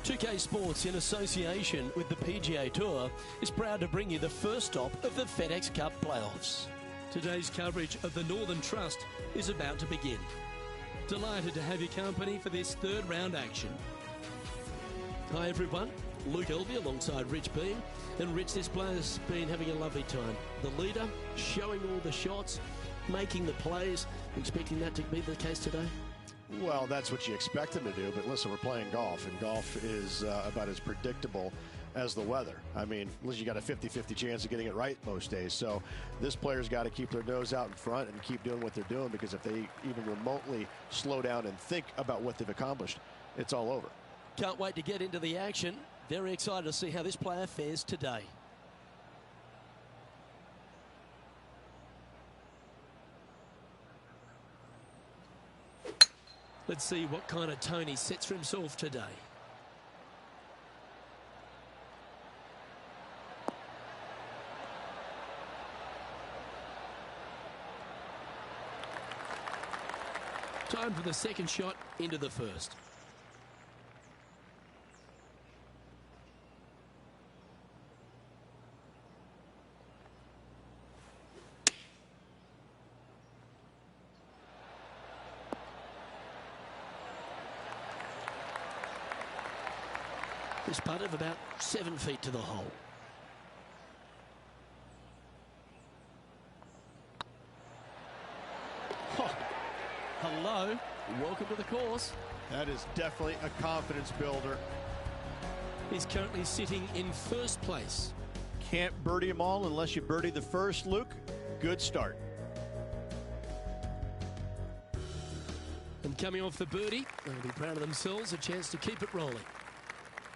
2K Sports, in association with the PGA Tour, is proud to bring you the first stop of the FedEx Cup playoffs. Today's coverage of the Northern Trust is about to begin. Delighted to have your company for this third round action. Hi everyone, Luke Elvey alongside Rich Beam. And Rich, this player's been having a lovely time. The leader, showing all the shots, making the plays. Expecting that to be the case today? Well, that's what you expect him to do, but listen, we're playing golf, and golf is about as predictable as the weather. I mean, you got a 50-50 chance of getting it right most days. So this player's got to keep their nose out in front and keep doing what they're doing, because if they even remotely slow down and think about what they've accomplished, it's all over. Can't wait to get into the action. Very excited to see how this player fares today. Let's see what kind of tone he sets for himself today. Time for the second shot into the first. This putt of about 7 feet to the hole. Oh, hello, welcome to the course. That is definitely a confidence builder. He's currently sitting in first place. Can't birdie them all unless you birdie the first, Luke. Good start. And coming off the birdie, they'll be proud of themselves, a chance to keep it rolling.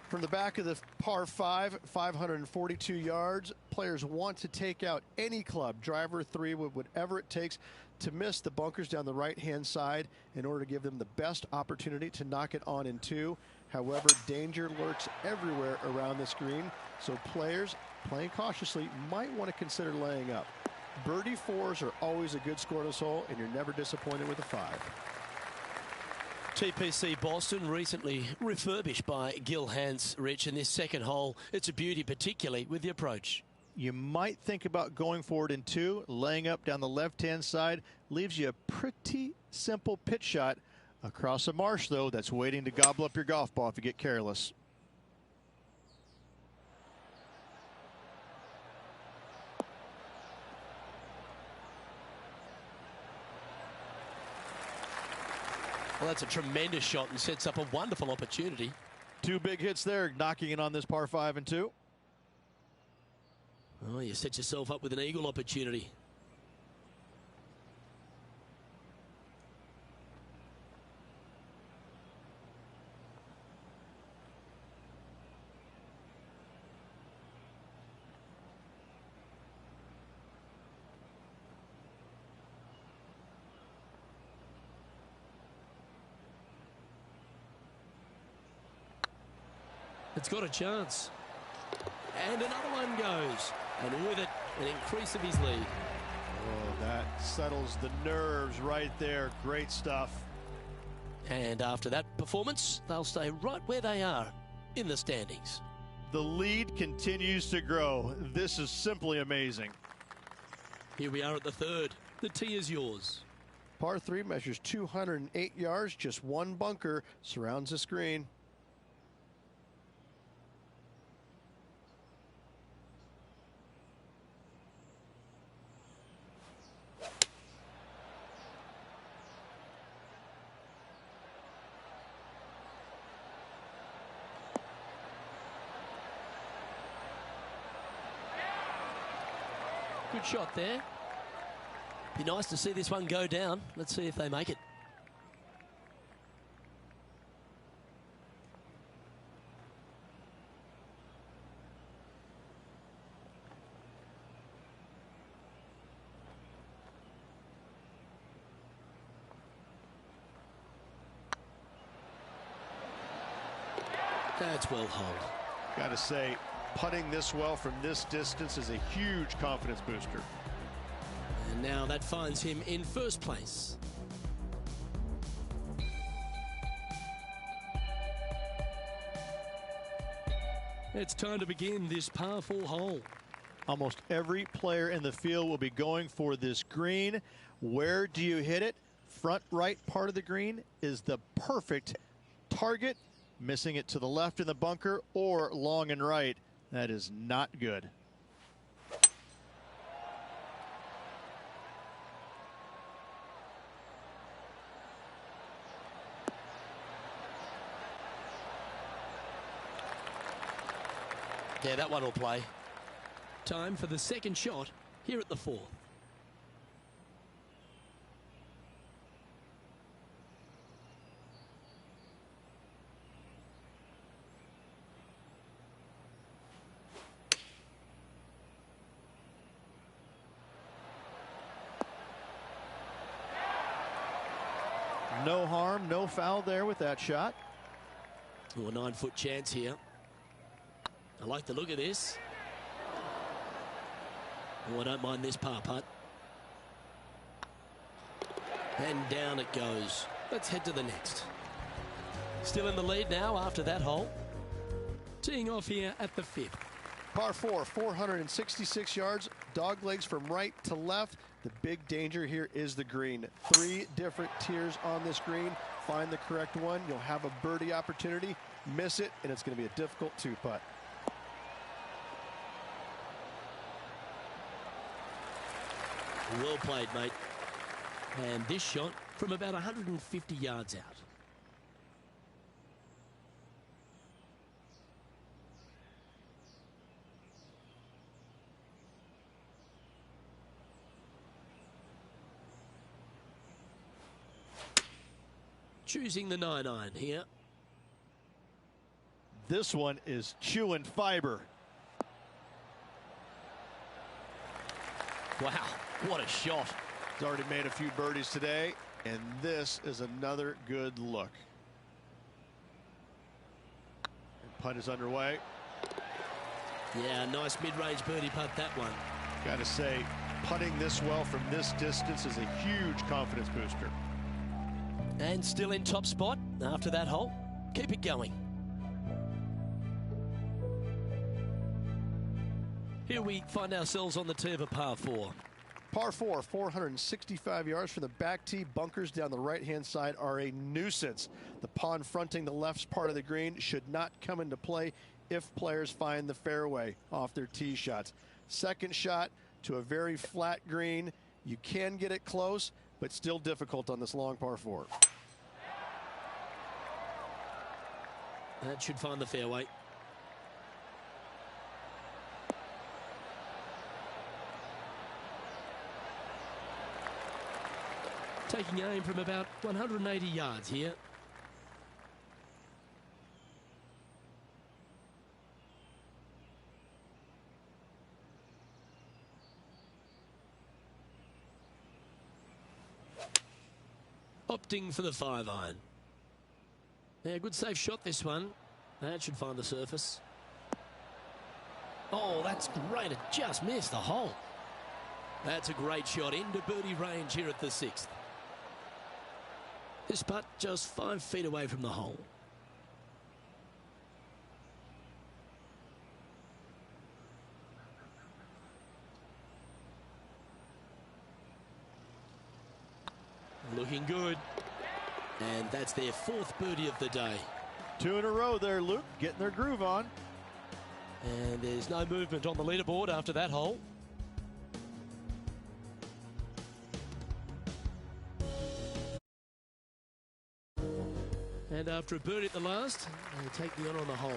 From the back of the par 5, 542 yards, players want to take out any club, driver, 3, whatever it takes to miss the bunkers down the right-hand side in order to give them the best opportunity to knock it on in 2. However, danger lurks everywhere around this green, so players playing cautiously might want to consider laying up. Birdie 4s are always a good score to this hole, and you're never disappointed with a 5. TPC Boston recently refurbished by Gil Hans, Rich, in this second hole. It's a beauty, particularly with the approach. You might think about going forward in 2, laying up down the left-hand side. Leaves you a pretty simple pitch shot across a marsh, though, that's waiting to gobble up your golf ball if you get careless. Well, that's a tremendous shot and sets up a wonderful opportunity. 2 big hits there, knocking it on this par 5 and 2. Oh, you set yourself up with an eagle opportunity. It's got a chance. And another one goes. And with it, an increase of his lead. Oh, that settles the nerves right there. Great stuff. And after that performance, they'll stay right where they are in the standings. The lead continues to grow. This is simply amazing. Here we are at the third. The tee is yours. Par 3 measures 208 yards. Just 1 bunker surrounds the screen. Good shot there. Be nice to see this one go down. Let's see if they make it. That's well holed. Got to say, putting this well from this distance is a huge confidence booster. And now that finds him in first place. It's time to begin this par 4 hole. Almost every player in the field will be going for this green. Where do you hit it? Front right part of the green is the perfect target. Missing it to the left in the bunker or long and right, that is not good. Yeah, that one will play. Time for the second shot here at the 4th. No harm, no foul there with that shot. Oh, a 9-foot chance here. I like the look of this. Oh, I don't mind this par putt. And down it goes. Let's head to the next. Still in the lead now after that hole. Teeing off here at the 5th. Par 4, 466 yards, dog legs from right to left. The big danger here is the green. 3 different tiers on this green. Find the correct one. You'll have a birdie opportunity. Miss it, and it's going to be a difficult 2-putt. Well played, mate. And this shot from about 150 yards out. Choosing the 9-iron here. This one is chewing fiber. Wow, what a shot. He's already made a few birdies today, and this is another good look. And putt is underway. Yeah, nice mid-range birdie putt, that one. Got to say, putting this well from this distance is a huge confidence booster. And still in top spot after that hole. Keep it going. Here we find ourselves on the tee of a par 4. Par 4, 465 yards from the back tee. Bunkers down the right-hand side are a nuisance. The pond fronting the left part of the green should not come into play if players find the fairway off their tee shots. Second shot to a very flat green. You can get it close, but still difficult on this long par 4. That should find the fairway. Taking aim from about 180 yards here. Opting for the 5-iron. Yeah, good safe shot this one. That should find the surface. Oh, that's great. It just missed the hole. That's a great shot into birdie range here at the 6th. This putt just 5 feet away from the hole. Looking good. And that's their 4th birdie of the day. 2 in a row there, Luke, getting their groove on. And there's no movement on the leaderboard after that hole. And after a birdie at the last, they take the honor on the hole.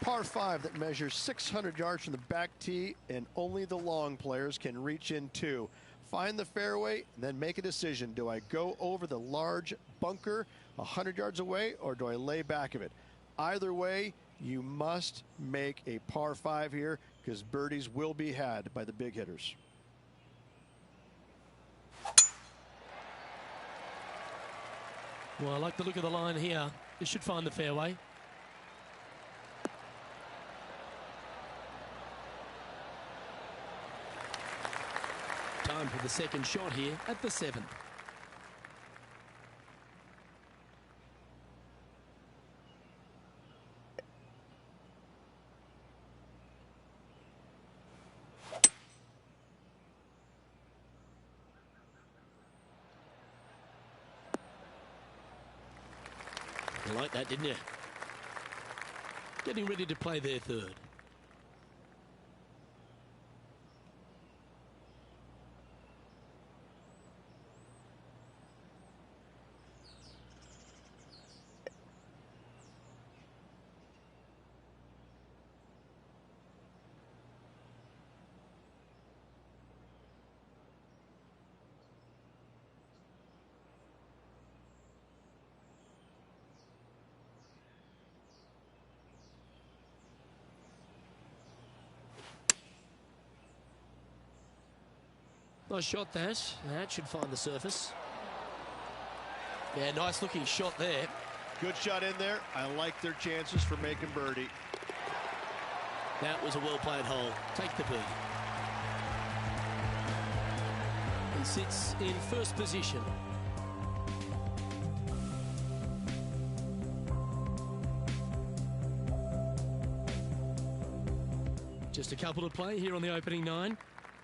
Par 5 that measures 600 yards from the back tee, and only the long players can reach in 2. Find the fairway, and then make a decision. Do I go over the large bunker 100 yards away, or do I lay back of it? Either way, you must make a par 5 here, because birdies will be had by the big hitters. Well, I like the look of the line here. This should find the fairway. Time for the second shot here at the 7th. like that, didn't you? Getting ready to play their third. Nice shot that. That should find the surface. Yeah, nice looking shot there. Good shot in there. I like their chances for making birdie. That was a well-played hole. Take the birdie. He sits in first position. Just a couple to play here on the opening 9.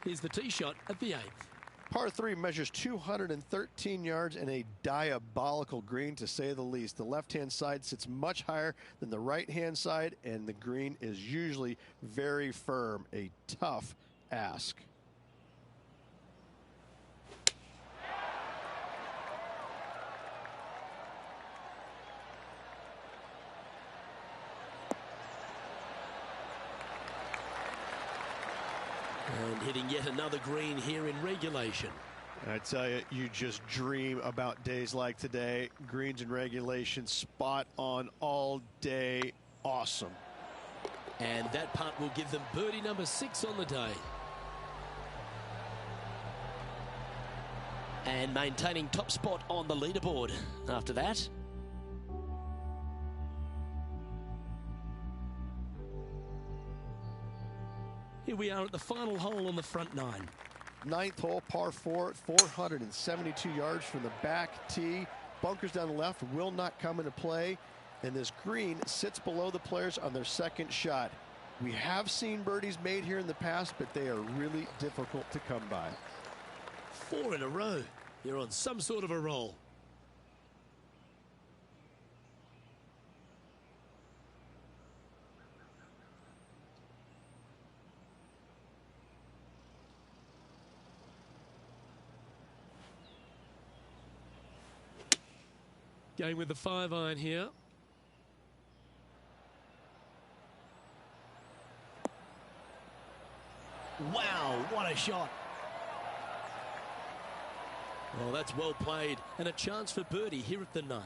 Here's the tee shot at the 8th. Par 3 measures 213 yards and a diabolical green, to say the least. The left-hand side sits much higher than the right-hand side, and the green is usually very firm. A tough ask. And hitting yet another green here in regulation. I tell you, you just dream about days like today. Greens in regulation, spot on all day. Awesome. And that putt will give them birdie number 6 on the day. And maintaining top spot on the leaderboard after that. Here we are at the final hole on the front 9. 9th hole, par 4, 472 yards from the back tee. Bunkers down the left will not come into play, and this green sits below the players on their second shot. We have seen birdies made here in the past, but they are really difficult to come by. 4 in a row. You're on some sort of a roll. Going with the 5-iron here. Wow, what a shot. Well, that's well played, and a chance for birdie here at the 9th.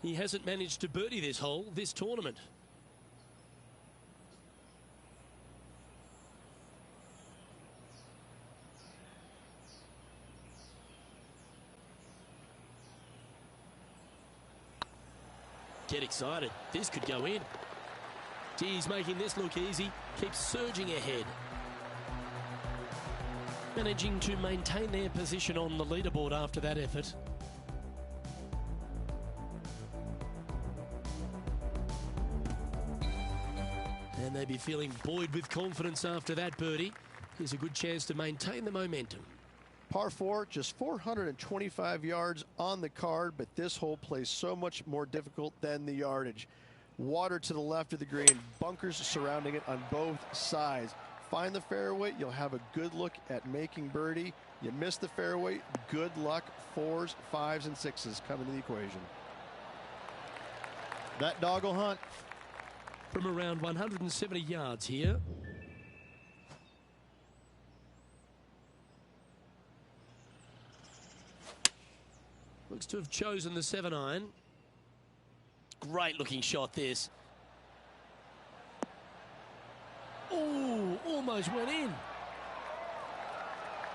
He hasn't managed to birdie this hole this tournament. Get excited. This could go in. He's making this look easy. Keeps surging ahead. Managing to maintain their position on the leaderboard after that effort. And they'd be feeling buoyed with confidence after that birdie. Here's a good chance to maintain the momentum. Par 4, just 425 yards on the card, but this hole plays so much more difficult than the yardage. Water to the left of the green, bunkers surrounding it on both sides. Find the fairway, you'll have a good look at making birdie. You miss the fairway, good luck. 4s, 5s, and 6s come into the equation. That dog will hunt. From around 170 yards here. Looks to have chosen the 7-iron. Great looking shot this. Oh, almost went in.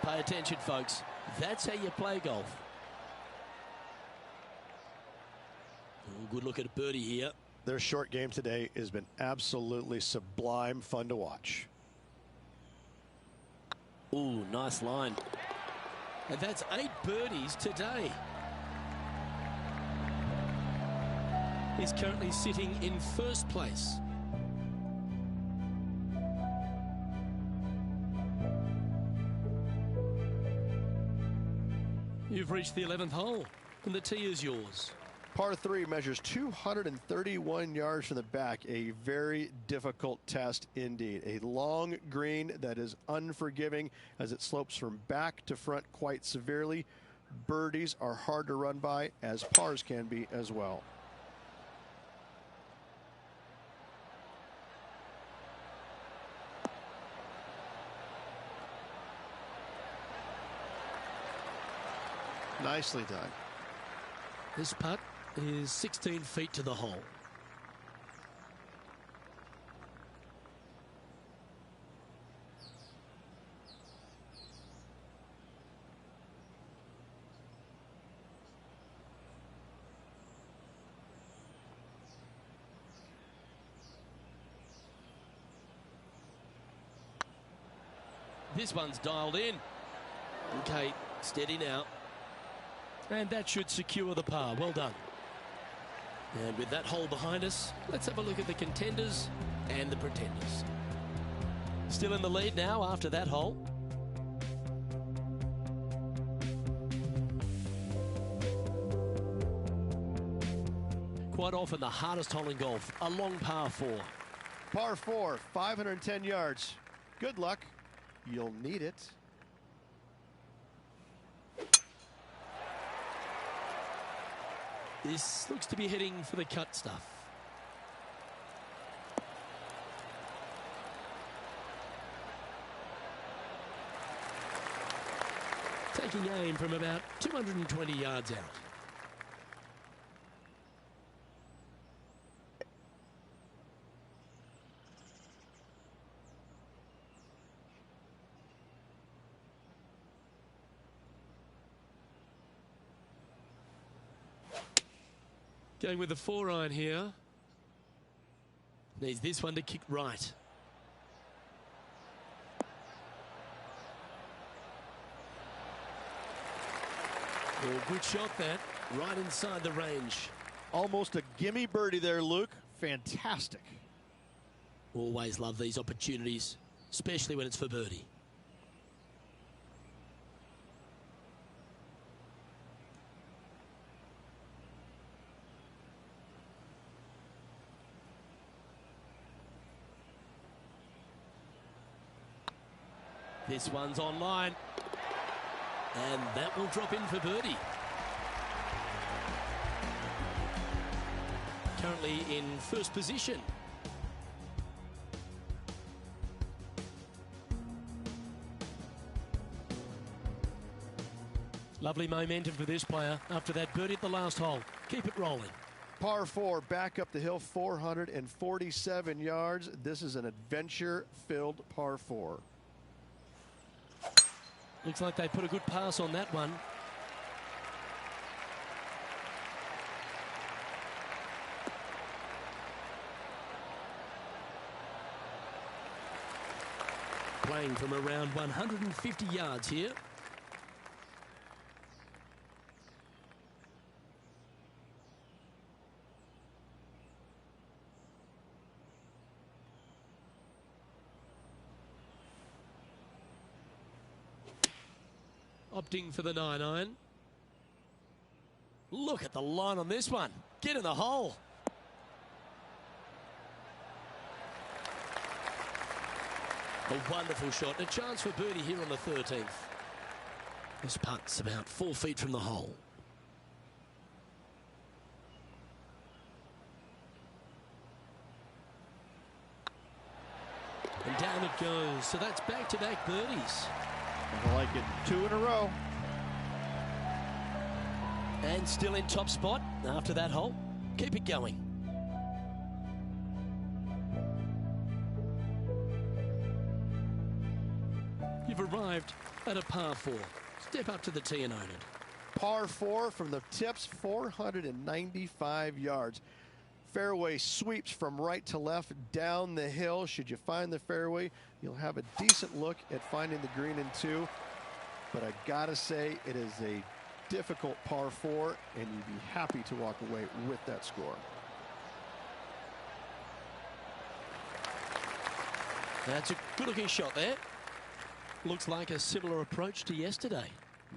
Pay attention, folks. That's how you play golf. Oh, good look at a birdie here. Their short game today has been absolutely sublime fun to watch. Ooh, nice line. And that's 8 birdies today. He's currently sitting in first place. You've reached the 11th hole, and the tee is yours. Par 3 measures 231 yards from the back. A very difficult test indeed. A long green that is unforgiving as it slopes from back to front quite severely. Birdies are hard to run by, as pars can be as well. Nicely done. This putt is 16 feet to the hole. This one's dialed in. Okay, steady now. And that should secure the par. Well done. And with that hole behind us, let's have a look at the contenders and the pretenders. Still in the lead now after that hole. Quite often the hardest hole in golf, a long par 4. Par 4, 510 yards. Good luck. You'll need it. This looks to be heading for the cut stuff. Taking aim from about 220 yards out. Going with the 4-iron here. Needs this one to kick right. Oh, good shot that. Right inside the range. Almost a gimme birdie there, Luke. Fantastic. Always love these opportunities, especially when it's for birdie. This one's online, and that will drop in for birdie. Currently in first position. Lovely momentum for this player after that birdie at the last hole. Keep it rolling. Par 4, back up the hill, 447 yards. This is an adventure-filled par 4. Looks like they put a good pass on that one. Playing from around 150 yards here. Opting for the 9-iron. Look at the line on this one. Get in the hole. A wonderful shot. A chance for birdie here on the 13th. This putt's about 4 feet from the hole. And down it goes. So that's back-to-back birdies. I like it. 2 in a row. And still in top spot after that hole. Keep it going. You've arrived at a par 4. Step up to the tee and own it. Par 4 from the tips, 495 yards. Fairway sweeps from right to left down the hill. Should you find the fairway, you'll have a decent look at finding the green in 2. But I gotta say, it is a difficult par 4, and you'd be happy to walk away with that score. That's a good-looking shot there. Looks like a similar approach to yesterday.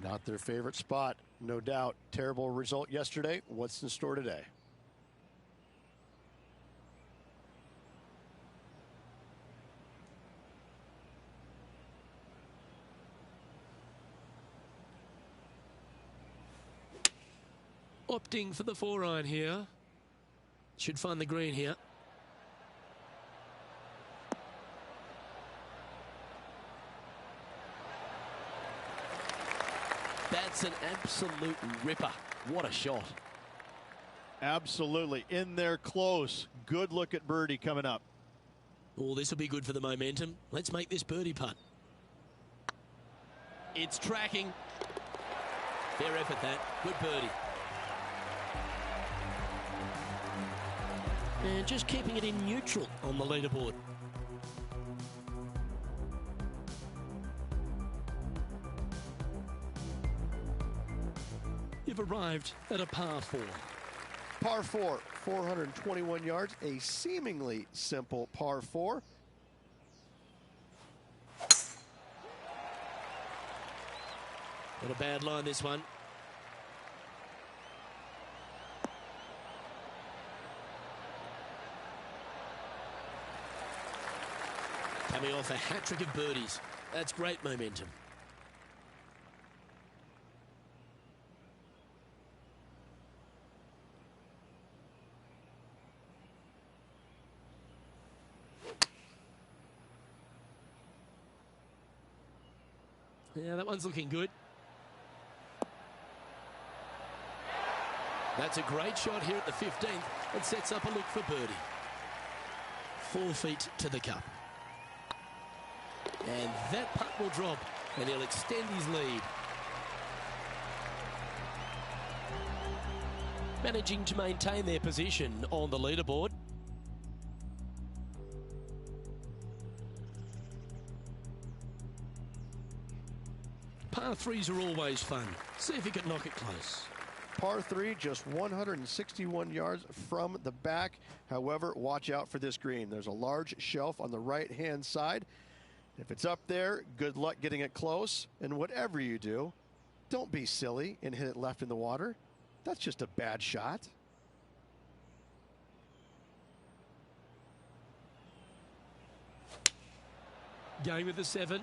Not their favorite spot. No doubt. Terrible result yesterday. What's in store today? Opting for the 4-iron here. Should find the green here. That's an absolute ripper. What a shot. Absolutely. In there close. Good look at birdie coming up. Oh, this will be good for the momentum. Let's make this birdie putt. It's tracking. Fair effort, that. Good birdie. And just keeping it in neutral on the leaderboard. You've arrived at a par 4. Par 4, 421 yards, a seemingly simple par 4. Not a bad line, this one. Coming off a hat-trick of birdies. That's great momentum. Yeah, that one's looking good. That's a great shot here at the 15th. It sets up a look for birdie. 4 feet to the cup. And that putt will drop, and he'll extend his lead. Managing to maintain their position on the leaderboard. Par 3s are always fun. See if you can knock it close. Par 3, just 161 yards from the back. However, watch out for this green. There's a large shelf on the right-hand side. If it's up there, good luck getting it close. And whatever you do, don't be silly and hit it left in the water. That's just a bad shot. Going with the 7.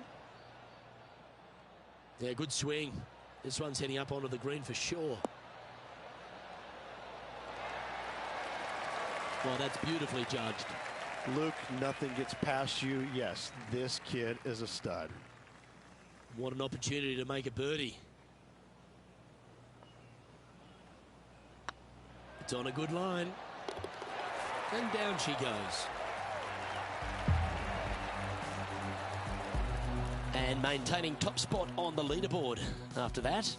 Yeah, good swing. This one's heading up onto the green for sure. Well, that's beautifully judged. Luke, nothing gets past you. Yes, this kid is a stud. What an opportunity to make a birdie. It's on a good line. And down she goes. And maintaining top spot on the leaderboard after that.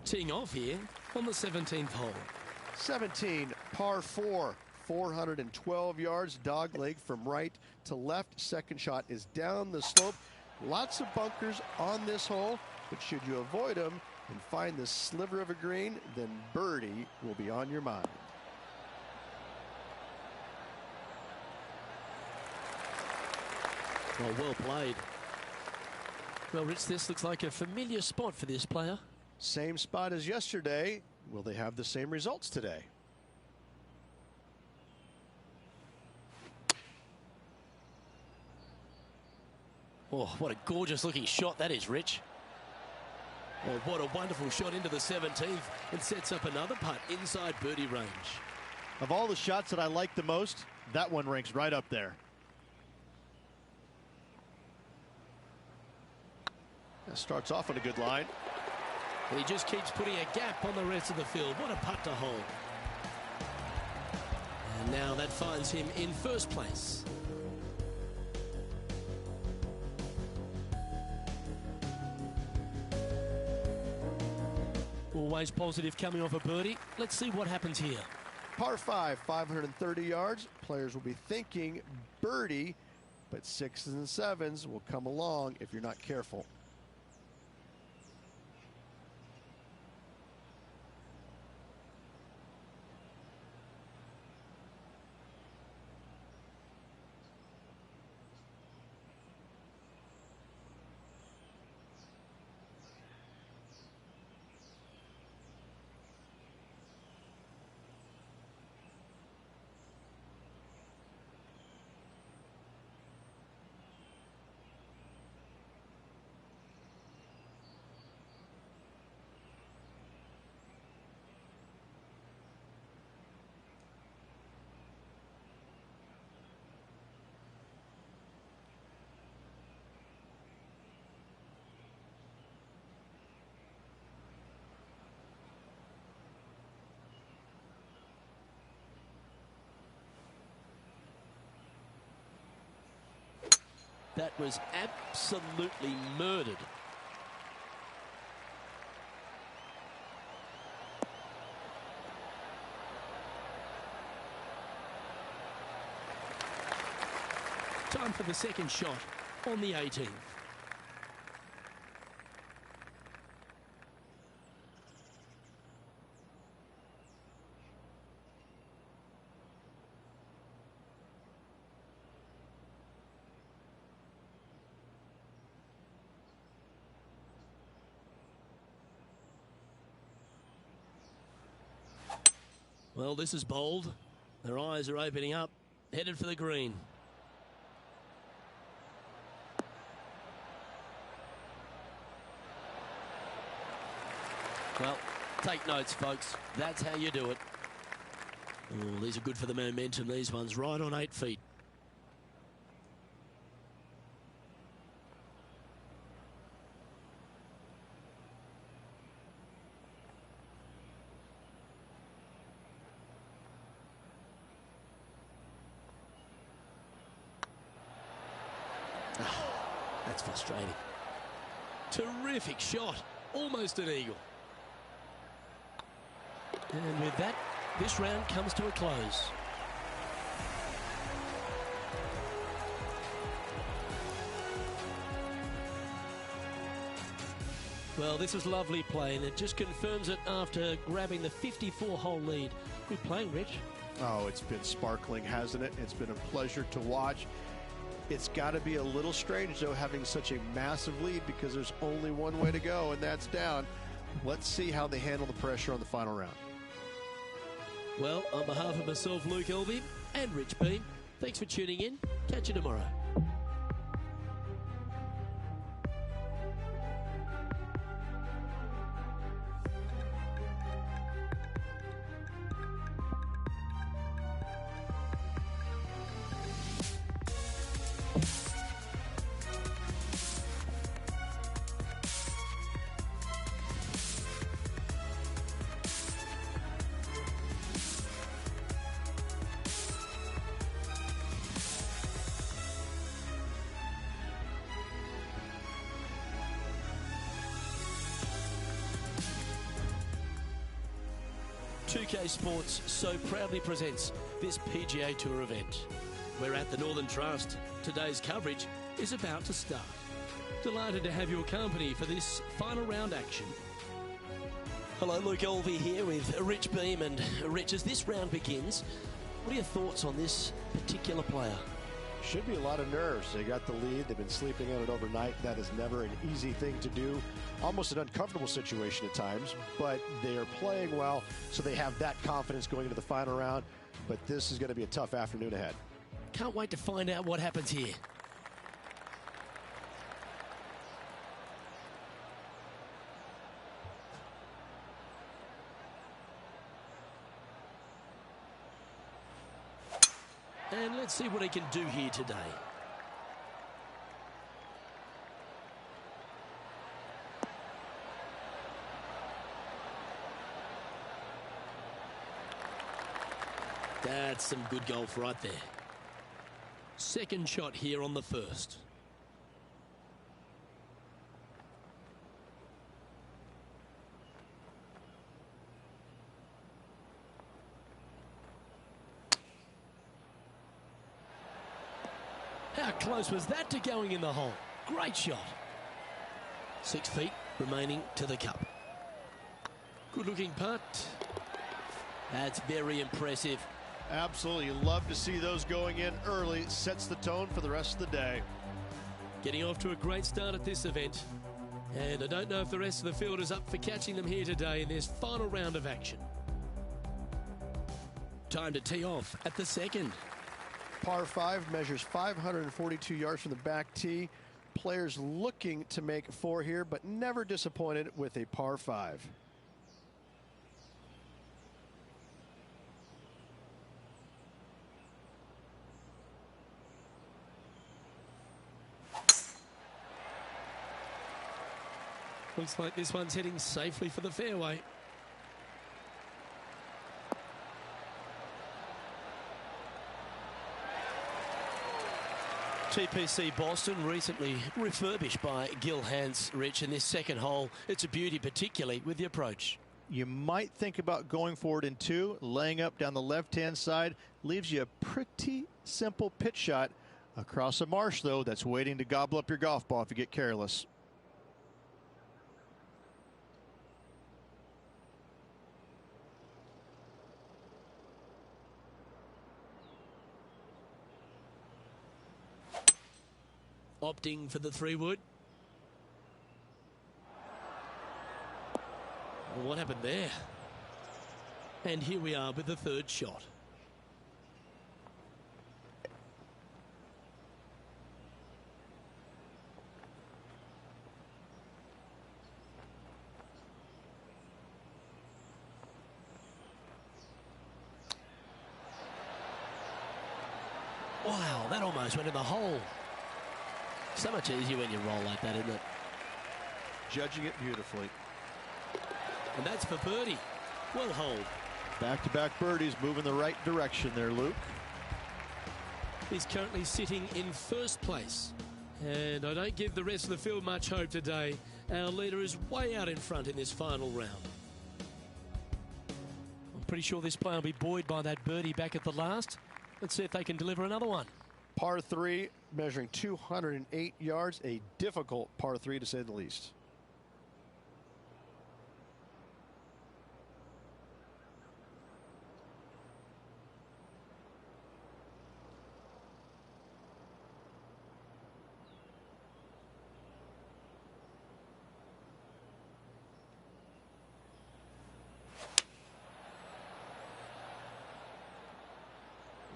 Teeing off here on the 17th hole. 17, par 4, 412 yards, dog leg from right to left. Second shot is down the slope. Lots of bunkers on this hole, but should you avoid them and find this sliver of a green, then birdie will be on your mind. Well played. Well, Rich, this looks like a familiar spot for this player. Same spot as yesterday. Will they have the same results today? Oh, what a gorgeous looking shot that is, Rich. Oh, what a wonderful shot into the 17th. It sets up another putt inside birdie range. Of all the shots that I like the most, that one ranks right up there. That starts off on a good line. And he just keeps putting a gap on the rest of the field. What a putt to hold. And now that finds him in first place. Always positive coming off a birdie. Let's see what happens here. Par 5, 530 yards. Players will be thinking birdie, but 6s and 7s will come along if you're not careful. That was absolutely murdered. Time for the second shot on the 18th. Well, this is bold. Their eyes are opening up, headed for the green. Well, take notes, folks. That's how you do it. Oh, these are good for the momentum, these ones, right on 8 feet. That's frustrating. Terrific shot. Almost an eagle. And with that, this round comes to a close. Well, this is lovely play, and it just confirms it after grabbing the 54-hole lead. Good playing, Rich. Oh, it's been sparkling, hasn't it? It's been a pleasure to watch. It's got to be a little strange, though, having such a massive lead, because there's only one way to go, and that's down. Let's see how they handle the pressure on the final round. Well, on behalf of myself, Luke Elvey, and Rich Beam, thanks for tuning in. Catch you tomorrow. PGA2K Sports so proudly presents this PGA Tour event. We're at the Northern Trust. Today's coverage is about to start. Delighted to have your company for this final round action. Hello, Luke Elvey here with Rich Beam. And Rich, as this round begins, what are your thoughts on this particular player? Should be a lot of nerves. They got the lead. They've been sleeping on it overnight. That is never an easy thing to do. Almost an uncomfortable situation at times, but they are playing well, so they have that confidence going into the final round. But this is going to be a tough afternoon ahead. Can't wait to find out what happens here. And let's see what he can do here today. That's some good golf right there. Second shot here on the first. How close was that to going in the hole? Great shot. 6 feet remaining to the cup. Good looking putt. That's very impressive. Absolutely. Love to see those going in early. Sets the tone for the rest of the day. Getting off to a great start at this event. And I don't know if the rest of the field is up for catching them here today in this final round of action. Time to tee off at the second. Par 5 measures 542 yards from the back tee. Players looking to make 4 here, but never disappointed with a par 5. Looks like this one's heading safely for the fairway. TPC Boston recently refurbished by Gil Hans, Rich, in this second hole. It's a beauty, particularly with the approach. You might think about going forward in 2, laying up down the left-hand side. Leaves you a pretty simple pitch shot across a marsh, though, that's waiting to gobble up your golf ball if you get careless. Opting for the 3-wood. Well, what happened there? And here we are with the 3rd shot. Wow, that almost went in the hole. So much easier when you roll like that, isn't it? Judging it beautifully. And that's for birdie. Well holed. Back-to-back birdies moving the right direction there, Luke. He's currently sitting in 1st place. And I don't give the rest of the field much hope today. Our leader is way out in front in this final round. I'm pretty sure this player will be buoyed by that birdie back at the last. Let's see if they can deliver another one. Par 3, measuring 208 yards, a difficult par 3 to say the least.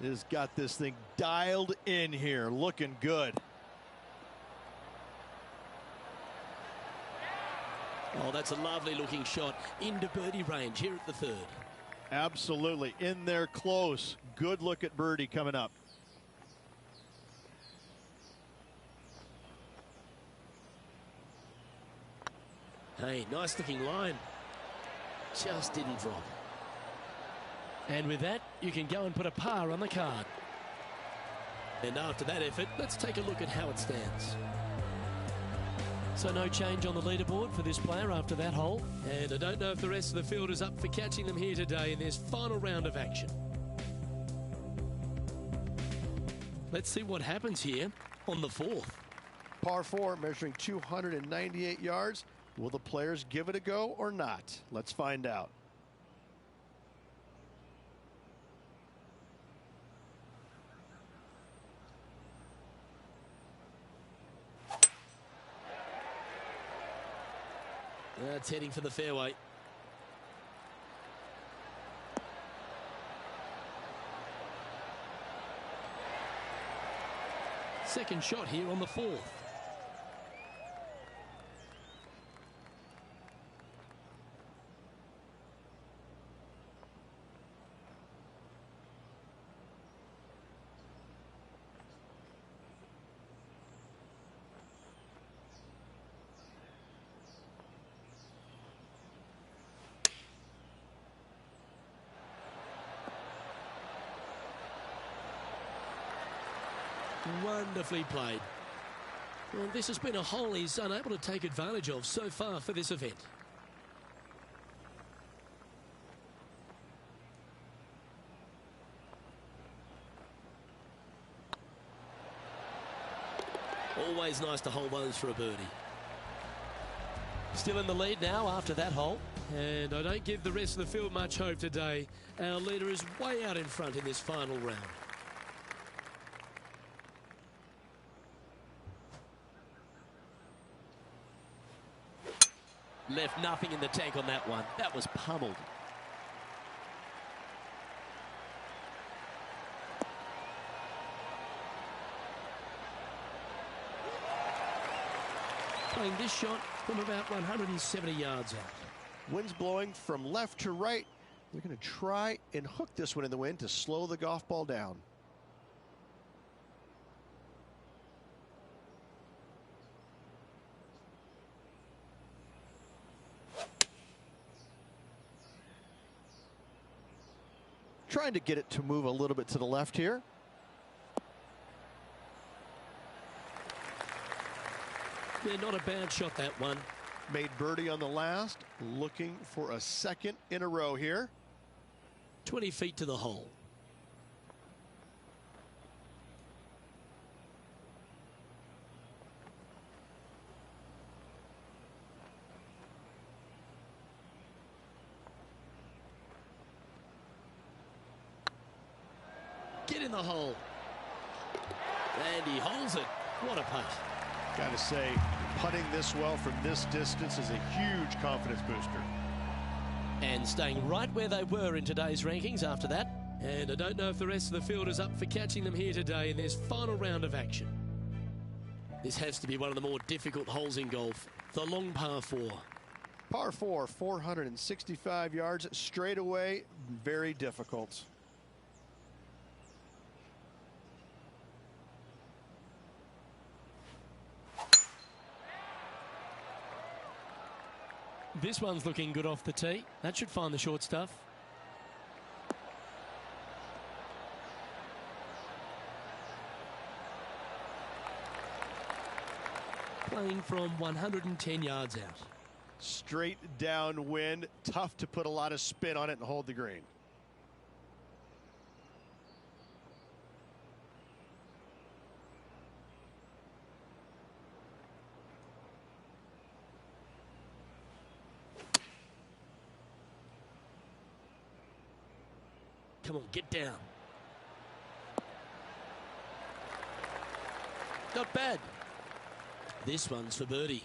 Has got this thing dialed in here, looking good. Oh, that's a lovely looking shot into birdie range here at the 3rd. Absolutely, in there close. Good look at birdie coming up. Hey, nice looking line. Just didn't drop. And with that, you can go and put a par on the card. And after that effort, let's take a look at how it stands. So no change on the leaderboard for this player after that hole. And I don't know if the rest of the field is up for catching them here today in this final round of action. Let's see what happens here on the 4th. Par 4, measuring 298 yards. Will the players give it a go or not? Let's find out. That's heading for the fairway. Second shot here on the 4th. Wonderfully played. Well, this has been a hole he's unable to take advantage of so far for this event. Always nice to hold those for a birdie. Still in the lead now after that hole. And I don't give the rest of the field much hope today. Our leader is way out in front in this final round. Left nothing in the tank on that one. That was pummeled. Playing this shot from about 170 yards out. Wind's blowing from left to right. They're going to try and hook this one in the wind to slow the golf ball down. Trying to get it to move a little bit to the left here. Yeah, not a bad shot, that one. Made birdie on the last, looking for a second in a row here. 20 feet to the hole. Get in the hole. And he holds it. What a putt. Got to say, putting this well from this distance is a huge confidence booster. And staying right where they were in today's rankings after that. And I don't know if the rest of the field is up for catching them here today in this final round of action. This has to be one of the more difficult holes in golf. The long par 4. Par 4, 465 yards straight away. Very difficult. This one's looking good off the tee. That should find the short stuff. Playing from 110 yards out. Straight downwind. Tough to put a lot of spin on it and hold the green. Come on, get down. Not bad. This one's for birdie.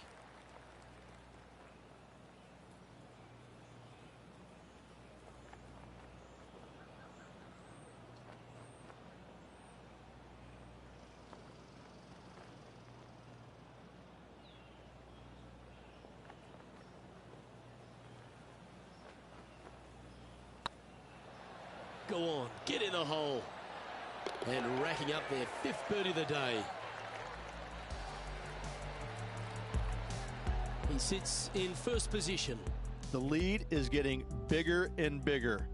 Go on, get in the hole. And racking up their 5th birdie of the day. He sits in first position. The lead is getting bigger and bigger.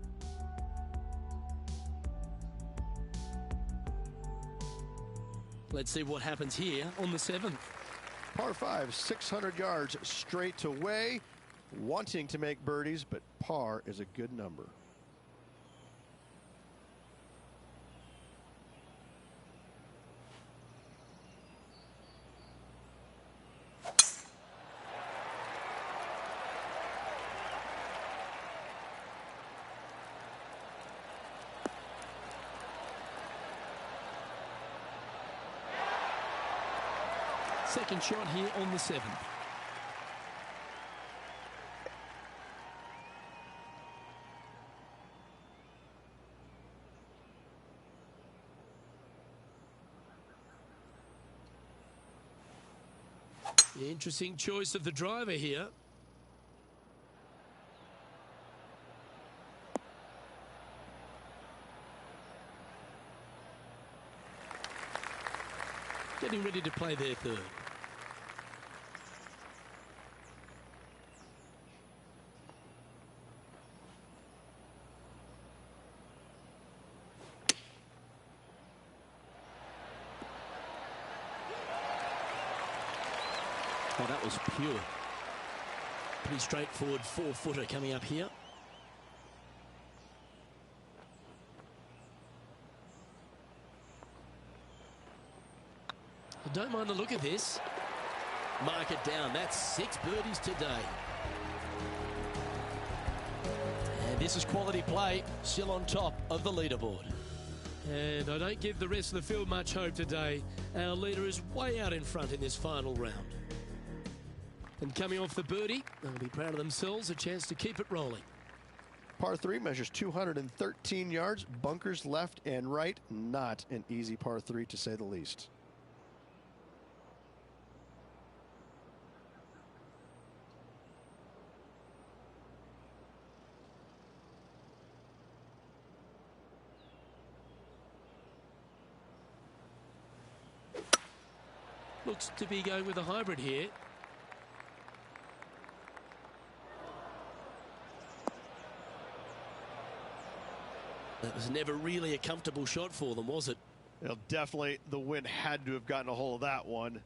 Let's see what happens here on the 7th. Par 5, 600 yards straight away. Wanting to make birdies, but par is a good number. Second shot here on the 7th. The interesting choice of the driver here. Getting ready to play their 3rd. Oh, that was pure. Pretty straightforward 4-footer coming up here. I don't mind the look of this. Mark it down. That's 6 birdies today. And this is quality play. Still on top of the leaderboard. And I don't give the rest of the field much hope today. Our leader is way out in front in this final round. And coming off the birdie, they'll be proud of themselves, a chance to keep it rolling. Par 3 measures 213 yards, bunkers left and right. Not an easy par 3 to say the least. Looks to be going with a hybrid here. That was never really a comfortable shot for them, was it? Well, definitely the wind had to have gotten a hold of that one.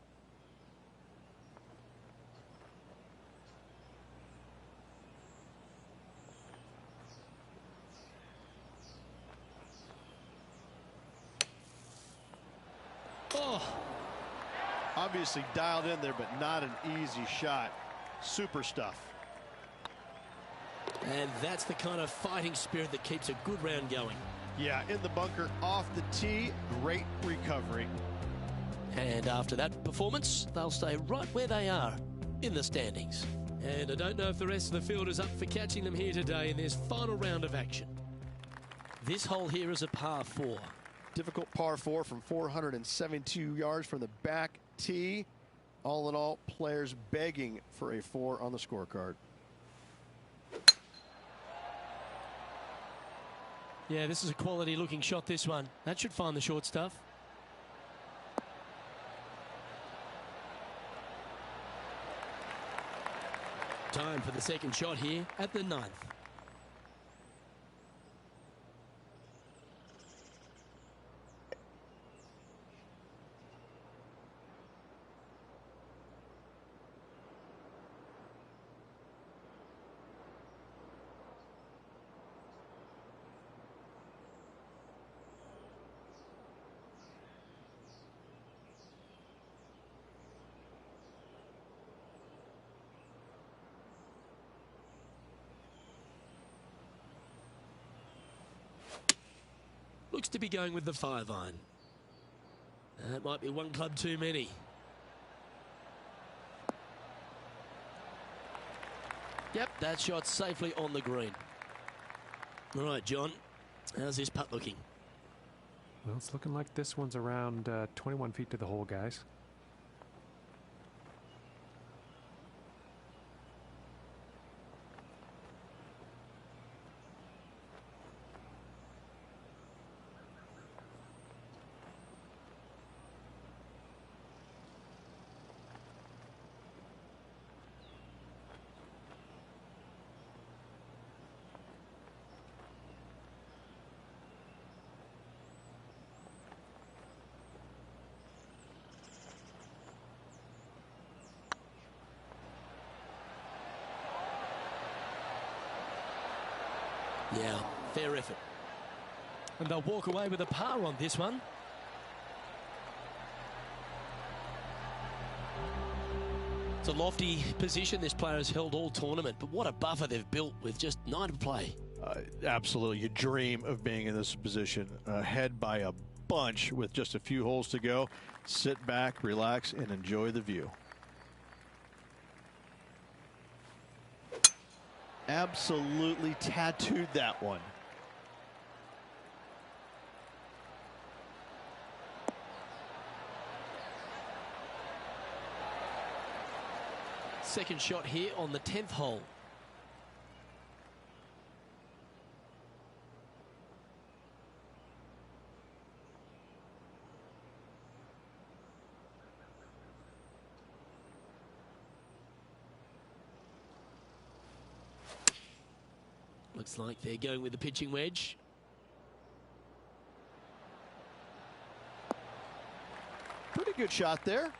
Obviously dialed in there, but not an easy shot. Super stuff. And that's the kind of fighting spirit that keeps a good round going. Yeah, in the bunker, off the tee, great recovery. And after that performance, they'll stay right where they are in the standings. And I don't know if the rest of the field is up for catching them here today in this final round of action. This hole here is a par 4. Difficult par 4 from 472 yards from the back tee. All in all, players begging for a 4 on the scorecard. Yeah, this is a quality looking shot, this one. That should find the short stuff. Time for the second shot here at the 9th. Looks to be going with the 5-iron. That might be one club too many. Yep, that shot's safely on the green. All right, John, how's this putt looking? Well, it's looking like this one's around 21 feet to the hole, guys. Yeah, fair effort. And they'll walk away with a par on this one. It's a lofty position this player has held all tournament, but what a buffer they've built with just 9 to play. Absolutely. You dream of being in this position, ahead by a bunch with just a few holes to go. Sit back, relax, and enjoy the view. Absolutely tattooed that one. Second shot here on the 10th hole. Looks like they're going with the pitching wedge. Pretty good shot there.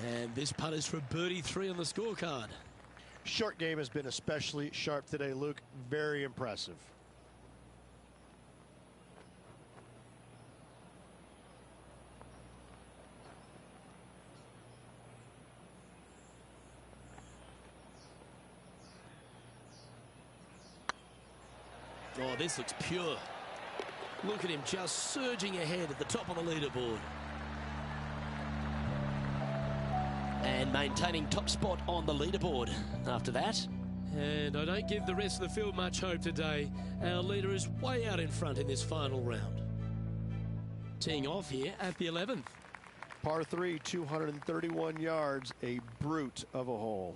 And this putt is for birdie 3 on the scorecard. Short game has been especially sharp today, Luke. Very impressive. Oh, this looks pure. Look at him just surging ahead at the top of the leaderboard. And maintaining top spot on the leaderboard after that. And I don't give the rest of the field much hope today. Our leader is way out in front in this final round. Teeing off here at the 11th. Par 3, 231 yards, a brute of a hole.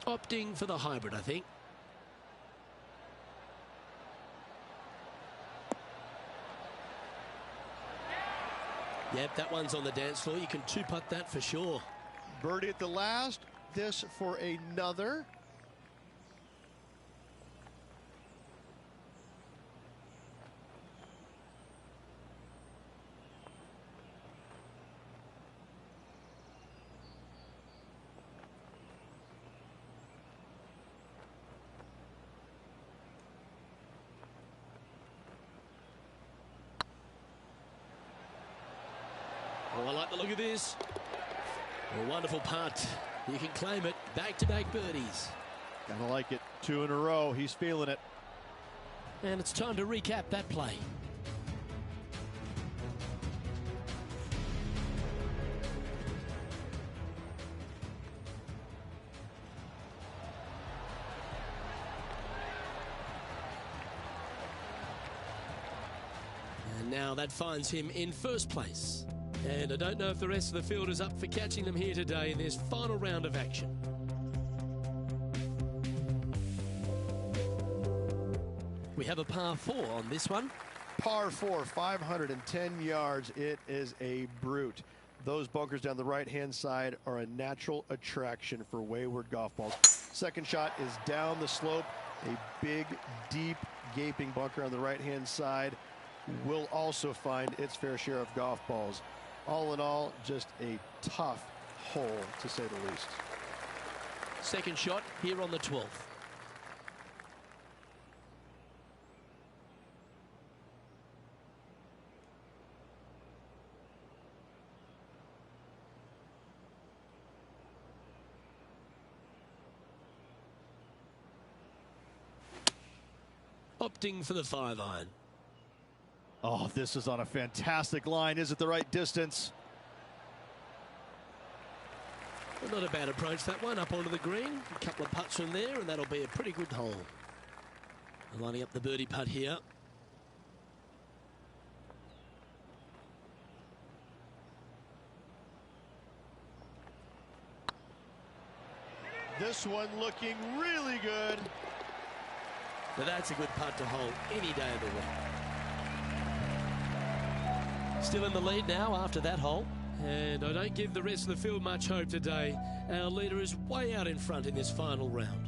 Opting for the hybrid, I think. Yep, that one's on the dance floor. You can two-putt that for sure. Birdie at the last. This for another. Oh, I like the look of this. A wonderful putt. You can claim it. Back-to-back birdies. Gotta like it. 2 in a row. He's feeling it. And it's time to recap that play. And now that finds him in first place. And I don't know if the rest of the field is up for catching them here today in this final round of action. We have a par 4 on this one. Par 4, 510 yards. It is a brute. Those bunkers down the right-hand side are a natural attraction for wayward golf balls. Second shot is down the slope. A big, deep, gaping bunker on the right-hand side will also find its fair share of golf balls. All in all, just a tough hole, to say the least. Second shot here on the 12th. Opting for the 5-iron. Oh, this is on a fantastic line. Is it the right distance? Well, not a bad approach, that one, up onto the green. A couple of putts from there, and that'll be a pretty good hole. Lining up the birdie putt here. This one looking really good. Now that's a good putt to hole any day of the week. Still in the lead now after that hole. And I don't give the rest of the field much hope today. Our leader is way out in front in this final round.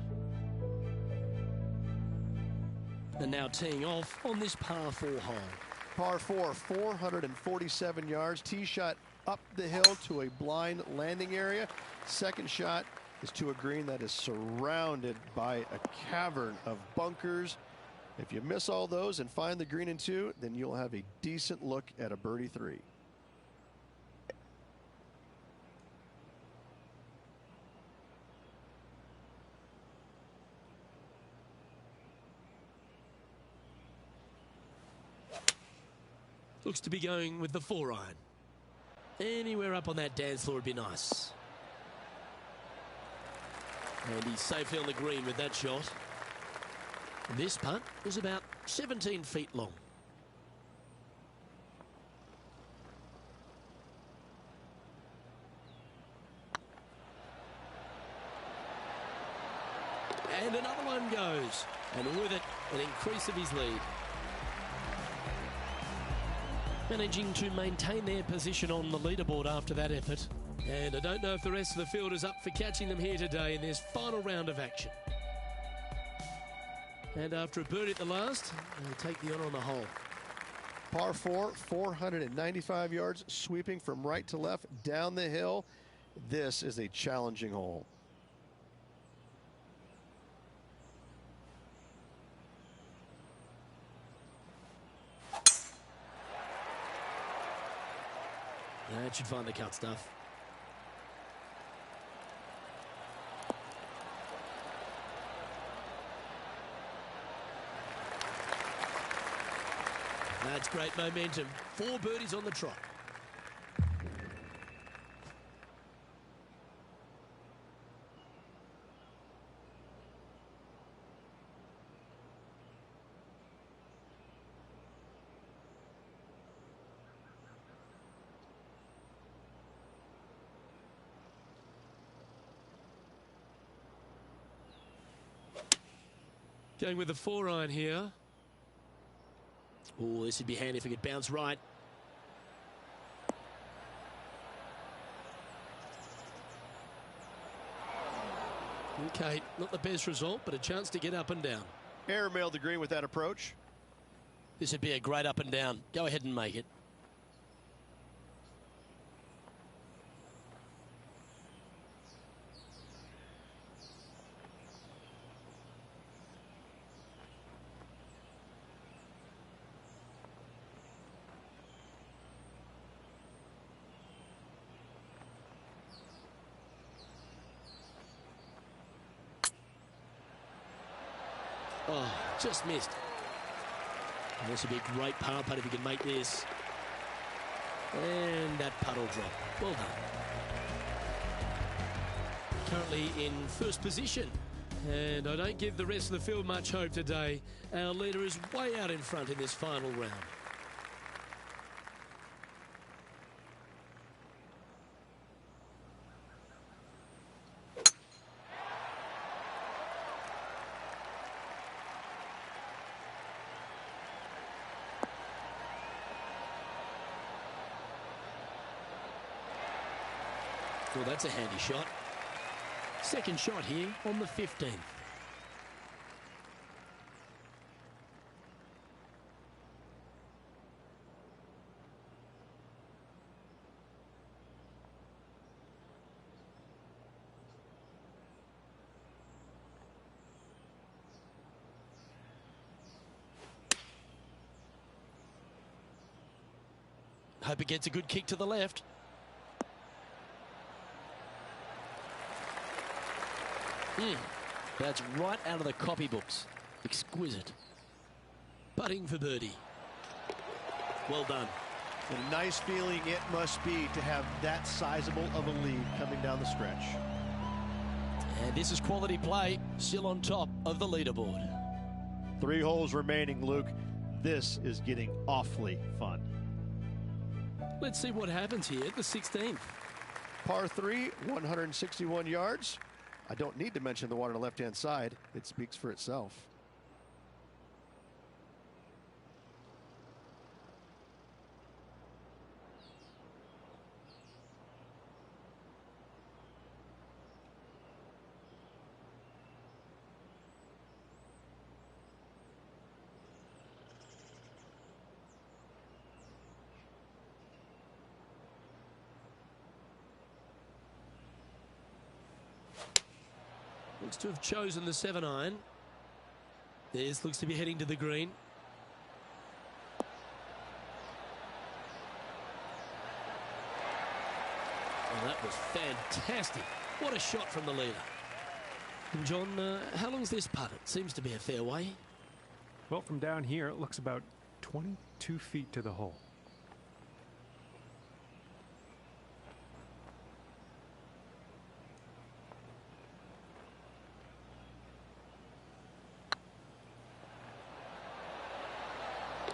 And now teeing off on this par 4 hole. Par 4, 447 yards. Tee shot up the hill to a blind landing area. Second shot is to a green that is surrounded by a cavern of bunkers. If you miss all those and find the green in 2, then you'll have a decent look at a birdie 3. Looks to be going with the 4-iron. Anywhere up on that dance floor would be nice. And he's safely on the green with that shot. This putt is about 17 feet long. And another one goes. And with it, an increase of his lead. Managing to maintain their position on the leaderboard after that effort. And I don't know if the rest of the field is up for catching them here today in this final round of action. And after a birdie at the last, they'll take the honor on the hole. Par 4, 495 yards, sweeping from right to left down the hill. This is a challenging hole. That should find the cut stuff. That's great momentum. 4 birdies on the trot. Going with the 4-iron here. Oh, this would be handy if it could bounce right. Okay, not the best result, but a chance to get up and down. Airmailed the green with that approach. This would be a great up and down. Go ahead and make it. Oh, just missed. And this would be a great par putt if he can make this. And that putt will drop. Well done. Currently in first position. And I don't give the rest of the field much hope today. Our leader is way out in front in this final round. Well, that's a handy shot. Second shot here on the 15th. Hope it gets a good kick to the left. That's right out of the copybooks. Exquisite. Putting for birdie. Well done. What a nice feeling it must be to have that sizable of a lead coming down the stretch. And this is quality play, still on top of the leaderboard. 3 holes remaining, Luke. This is getting awfully fun. Let's see what happens here at the 16th. Par 3, 161 yards. I don't need to mention the water on the left-hand side. It speaks for itself. Looks to have chosen the 7-iron. This looks to be heading to the green. Oh, that was fantastic. What a shot from the leader. And John, how long's this putt? It seems to be a fair way. Well, from down here, it looks about 22 feet to the hole.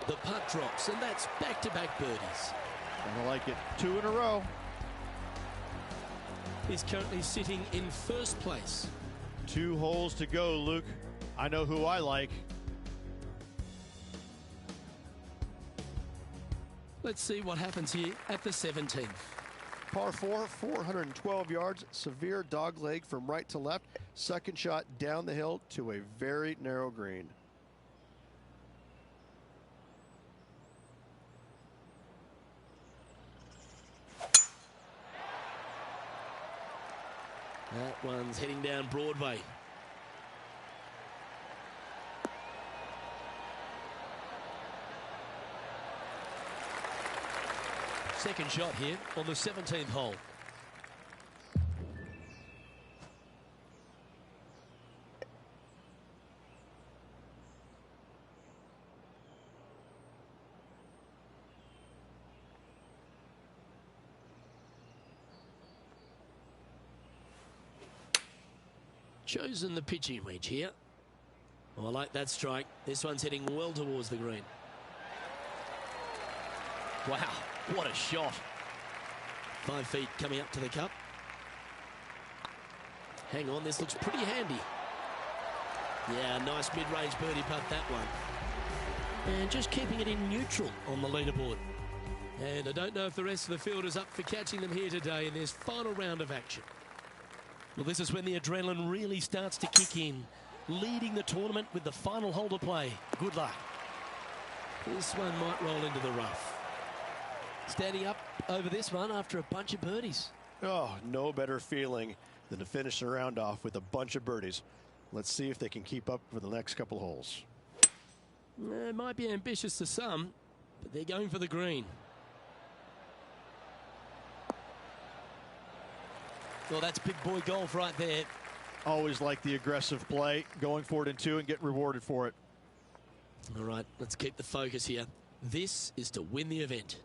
The putt drops, and that's back-to-back birdies. And I like it. 2 in a row. He's currently sitting in first place. 2 holes to go, Luke. I know who I like. Let's see what happens here at the 17th. Par 4, 412 yards. Severe dog leg from right to left. Second shot down the hill to a very narrow green. That one's heading down Broadway. Second shot here on the 17th hole. Chosen the pitching wedge here. Oh, I like that strike. This one's heading well towards the green. Wow, what a shot. 5 feet coming up to the cup. Hang on, this looks pretty handy. Yeah, nice mid-range birdie putt, that one. And just keeping it in neutral on the leaderboard. And I don't know if the rest of the field is up for catching them here today in this final round of action. Well, this is when the adrenaline really starts to kick in. Leading the tournament with the final hole to play. Good luck. This one might roll into the rough. Standing up over this one after a bunch of birdies. Oh, no better feeling than to finish the round off with a bunch of birdies. Let's see if they can keep up for the next couple of holes. It might be ambitious to some, but they're going for the green. Well, that's big boy golf right there. Always like the aggressive play, going for it in 2 and get rewarded for it. All right, let's keep the focus here. This is to win the event.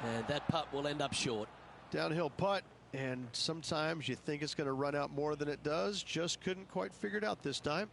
And that putt will end up short. Downhill putt, and sometimes you think it's going to run out more than it does. Just couldn't quite figure it out this time.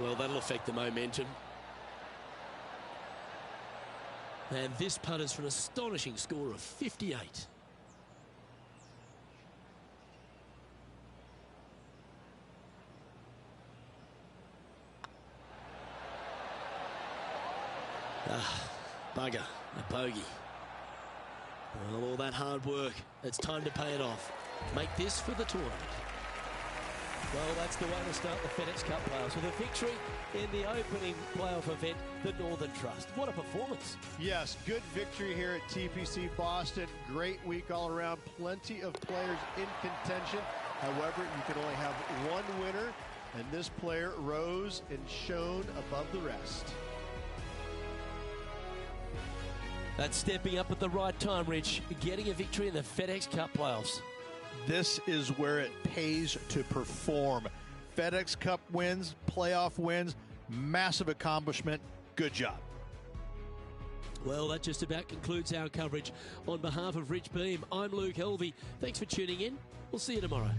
Well, that'll affect the momentum. And this putt is for an astonishing score of 58. Bugger, a bogey. Well, all that hard work, it's time to pay it off. Make this for the tournament. Well, that's the way to start the FedEx Cup playoffs with a victory in the opening playoff event, the Northern Trust. What a performance. Yes, good victory here at TPC Boston. Great week all around. Plenty of players in contention. However, you can only have one winner, and this player rose and shone above the rest. That's stepping up at the right time, Rich. Getting a victory in the FedEx Cup playoffs. This is where it pays to perform. FedEx Cup wins, playoff wins, massive accomplishment. Good job. Well, that just about concludes our coverage. On behalf of Rich Beam, I'm Luke Helvey. Thanks for tuning in. We'll see you tomorrow.